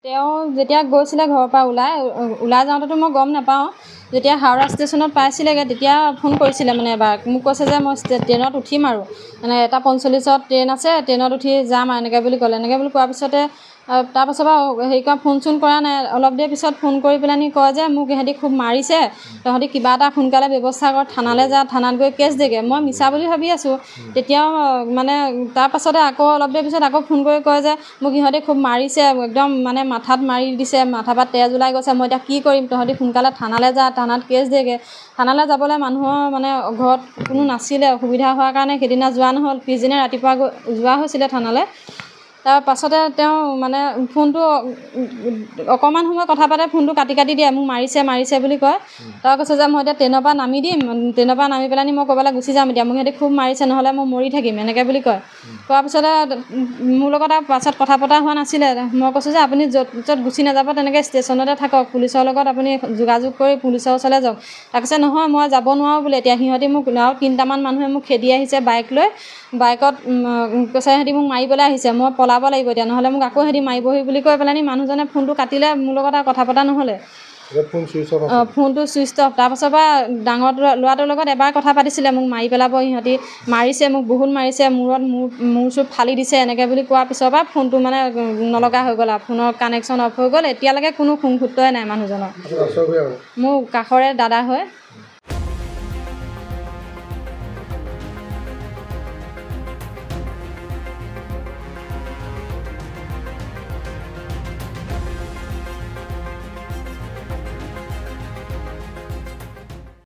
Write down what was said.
তেওঁ যেতিয়া গৈছিলে ঘৰৰ পৰা ওলাই যাওঁতেতো মই গম নাপাওঁ। যেতিয়া হাওৰা ষ্টেচনত পাইছিলেগৈ তেতিয়া ফোন কৰিছিলে মানে এবাৰ মোক কৈছে যে মই ট্ৰেইনত উঠিম আৰু মানে 1:45 ট্ৰেইন আছে, ট্ৰেইনত উঠি যাম আৰু এনেকৈ বুলি ক'লে। এনেকৈ বুলি কোৱাৰ পিছতে তাৰপাছৰ পৰা হেৰি কৰা ফোন চোন কৰা নাই। অলপ দেৰি পিছত ফোন কৰি পেলানি কয় যে মোক ইহঁতি খুব মাৰিছে, তহঁতি কিবা এটা সোনকালে ব্যৱস্থা কৰ, থানালৈ যা, থানাত গৈ কেছ দেগৈ। মই মিছা বুলি ভাবি আছোঁ। তেতিয়াও মানে তাৰপাছতে আকৌ অলপ দেৰি পিছত আকৌ ফোন কৰি কয় যে মোক ইহঁতি খুব মাৰিছে, একদম মানে মাথাত মাৰি দিছে, মাথাৰ পৰা তেজ ওলাই গৈছে, মই এতিয়া কি কৰিম, তহঁতি সোনকালে থানালৈ যা, থানাত কেছ দেগৈ। থানালৈ যাবলৈ মানুহৰ মানে ঘৰত কোনো নাছিলে, অসুবিধা হোৱাৰ কাৰণে সেইদিনা যোৱা নহ'ল। পিছদিনা ৰাতিপুৱা যোৱা হৈছিলে থানালৈ। তাৰ পাছতে তেওঁ মানে ফোনটো অকণমান সময় কথা পাতে, ফোনটো কাটি দিয়ে, মোক মাৰিছে বুলি কয়। তাৰ কৈছে যে মই এতিয়া ট্ৰেইনৰ পৰা নামি দিম, ট্ৰেইনৰ পৰা নামি পেলানি মই ক'ৰবালৈ গুচি যাম, এতিয়া মোক সিহঁতি খুব মাৰিছে, নহ'লে মই মৰি থাকিম, এনেকৈ বুলি কয়। কোৱাৰ পিছতে মোৰ লগত আৰু পাছত কথা পতা হোৱা নাছিলে। মই কৈছোঁ যে আপুনি য'ত গুচি নাযাব, তেনেকৈ ষ্টেচনতে থাকক, পুলিচৰ লগত আপুনি যোগাযোগ কৰি পুলিচৰ ওচৰলৈ যাওক। তাৰ কৈছে নহয় মই যাব নোৱাৰোঁ বোলে, এতিয়া সিহঁতি মোক আৰু 3টামান মানুহে মোক খেদি আহিছে বাইক লৈ, বাইকত কৈছে সিহঁতি মোক মাৰিবলৈ আহিছে, মই পলাব লাগিব এতিয়া, নহ'লে মোক আকৌ সিহঁতি মাৰিবহি বুলি কৈ পেলানি মানুহজনে ফোনটো কাটিলে, মোৰ লগত আৰু কথা পতা নহ'লে। ফোনটো ছুইচ অফ। তাৰপাছৰ পৰা ডাঙৰ ল'ৰাটোৰ লগত এবাৰ কথা পাতিছিলে, মোক মাৰি পেলাব ইহঁতি, মাৰিছে মোক বহুত মাৰিছে, মূৰ চুৰ ফালি দিছে, এনেকৈ বুলি কোৱাৰ পিছৰ পৰা ফোনটো মানে নলগা হৈ গ'ল আৰু ফোনৰ কানেকশ্যন অফ হৈ গ'ল। এতিয়ালৈকে কোনো খুংখুত্তই নাই মানুহজনৰ। মোৰ কাষৰে দাদা হয়।